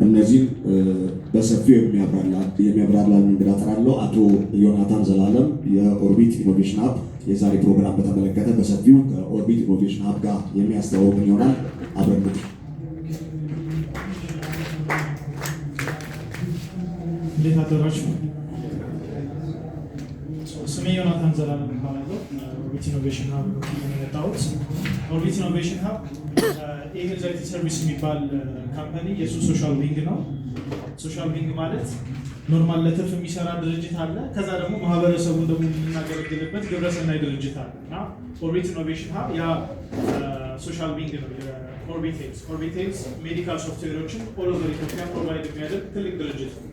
እነዚህ በሰፊው የሚያብራራልን እንግዳ ጠራለሁ። አቶ ዮናታን ዘላለም የኦርቢት ኢኖቬሽን ሀብ የዛሬ ፕሮግራም በተመለከተ በሰፊው ከኦርቢት ኢኖቬሽን ሀብ ጋር የሚያስተዋውቅ ይሆናል። አብረን እንዴት አደራችሁ? ስሜ ዮናታን ዘላለም እባላለሁ። ኦርቢት ኢኖቬሽን ሀብ ነው የመጣሁት። ኦርቢት ኢኖቬሽን ሀብ ኤግዛይት ሰርቪስ የሚባል ካምፓኒ የሱ ሶሻል ዊንግ ነው። ሶሻል ዊንግ ማለት ኖርማል ለትርፍ የሚሰራ ድርጅት አለ። ከዛ ደግሞ ማህበረሰቡን ደግሞ የምናገለግልበት ግብረሰናይ ድርጅት አለ እና ኦርቢት ኢኖቬሽን ሀብ ያ ሶሻል ዊንግ ነው። ኦርቢት ሄልዝ ሜዲካል ሶፍትዌሮችን ኦል ኦቨር ኢትዮጵያ ፕሮቫይድ የሚያደርግ ትልቅ ድርጅት ነው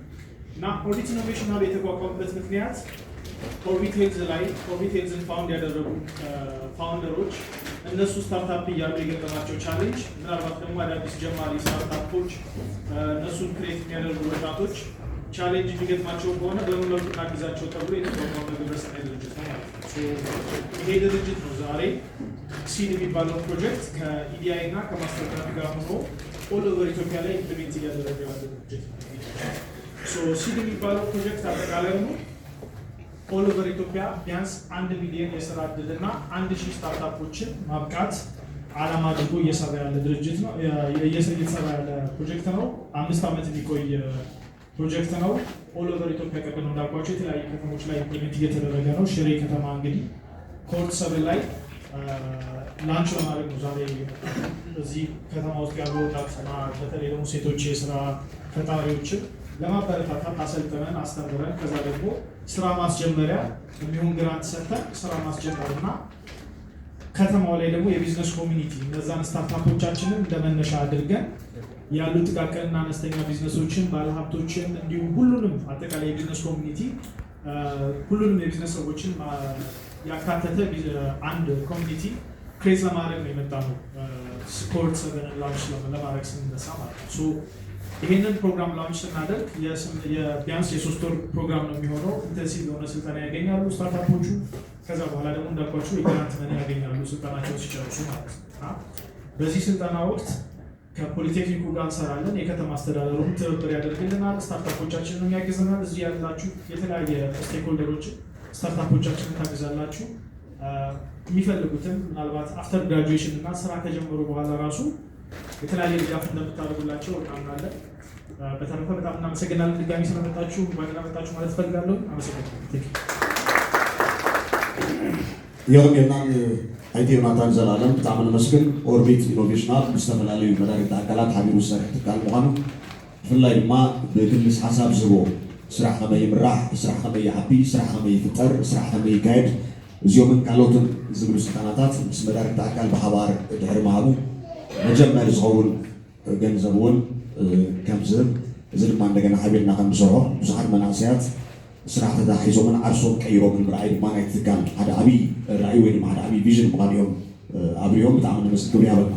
እና ኦርቢት ኢኖቬሽን ሀብ የተቋቋመበት ምክንያት ኦርቢት ሄልዝን ፋውንድ ያደረጉ ፋውንደሮች እነሱ ስታርታፕ እያሉ የገጠማቸው ቻሌንጅ ምናልባት ደግሞ አዳዲስ ጀማሪ ስታርታፖች እነሱን ክሬት የሚያደርጉ ወጣቶች ቻሌንጅ የሚገጥማቸው ከሆነ በምን መልኩ እናግዛቸው ተብሎ የተቋቋመ ግብረሰናይ ድርጅት ነው ማለት ነው። ይሄ ድርጅት ነው ዛሬ ሲድ የሚባለው ፕሮጀክት ከኢዲአይ እና ከማስተርካርድ ጋር ሆኖ ኦል ኦቨር ኢትዮጵያ ላይ ኢምፕሊሜንት እያደረገ ያለ ድርጅት ነው። ሲድ የሚባለው ፕሮጀክት አጠቃላይ ነው ኦል ኦቨር ኢትዮጵያ ቢያንስ 1 ሚሊዮን የስራ እድልና 1000 ስታርታፖችን ማብቃት ዓላማ አድርጎ እየሰራ ያለ ድርጅት ነው። እየሰራ ያለ ፕሮጀክት ነው። 5 ዓመት የሚቆይ ፕሮጀክት ነው። ኦል ኦቨር ኢትዮጵያ ቀደም እንዳልኳቸው የተለያዩ ከተሞች ላይ ኢምፕሊሜንት እየተደረገ ነው። ሽሬ ከተማ እንግዲህ ኮርት ሰብል ላይ ላንች ለማድረግ ነው ዛሬ እዚህ ከተማ ውስጥ ያሉ ወጣትና በተለይ ደግሞ ሴቶች የስራ ፈጣሪዎችን ለማበረታታት አሰልጥነን አስተምረን ከዛ ደግሞ ስራ ማስጀመሪያ የሚሆን ግራንት ሰጥተን ስራ ማስጀመርና ከተማው ላይ ደግሞ የቢዝነስ ኮሚኒቲ እነዛን ስታርታፖቻችንን እንደመነሻ አድርገን ያሉ ጥቃቅንና አነስተኛ ቢዝነሶችን ባለሀብቶችን እንዲሁም ሁሉንም አጠቃላይ የቢዝነስ ኮሚኒቲ ሁሉንም የቢዝነስ ሰዎችን ያካተተ አንድ ኮሚኒቲ ክሬት ለማድረግ ነው የመጣ ነው። ስፖርት ሰቨን ላንች ለማድረግ ስንነሳ ማለት ነው። ይሄንን ፕሮግራም ላንች ስናደርግ ቢያንስ የ3 ወር ፕሮግራም ነው የሚሆነው። ኢንተንሲቭ የሆነ ስልጠና ያገኛሉ ስታርታፖቹ። ከዛ በኋላ ደግሞ እንዳልኳቸው የግራንት መኒ ያገኛሉ ስልጠናቸውን ሲጨርሱ ማለት ነው። በዚህ ስልጠና ወቅት ከፖሊቴክኒኩ ጋር እንሰራለን። የከተማ አስተዳደሩም ትብብር ያደርግልናል፣ ስታርታፖቻችንን ያግዘናል። እዚህ ያላችሁ የተለያየ ስቴክሆልደሮችን ስታርታፖቻችንን ታግዛላችሁ። የሚፈልጉትን ምናልባት አፍተር ግራጁዌሽን እና ስራ ከጀመሩ በኋላ ራሱ የተለያየ ድጋፍ እንደምታደርጉላቸው እናምናለን። በተረፈ በጣም እናመሰግናለን። ድጋሚ ስለመጣችሁ ባገናመጣችሁ ማለት ፈልጋለሁ። አመሰግናለሁ። يوم ينال أيدي وناتان زلالم تعمل مسكن أوربيت إنوفيشنال مستقبلي مدارك تعقلات حبيب السرح تكال مهانو في الله ما بكل حساب زبو سرح ما يمرح سرح ما يحبي سرح ما يفتر سرح ما يقعد زيومن كالوتن زبلو سكاناتات بس مدارك تعقل بحوار دحر معبو مجمع زغول جنزبون كمزب زين ما عندنا حبيبنا كم بسرعة بسحر مناسيات سرعة تداخل زمن عرسون كيرو من برأي ما نيتكلم هذا أبي رأي وين ما هذا أبي فيجن مقاليهم أبريهم بتعمل بس كل يوم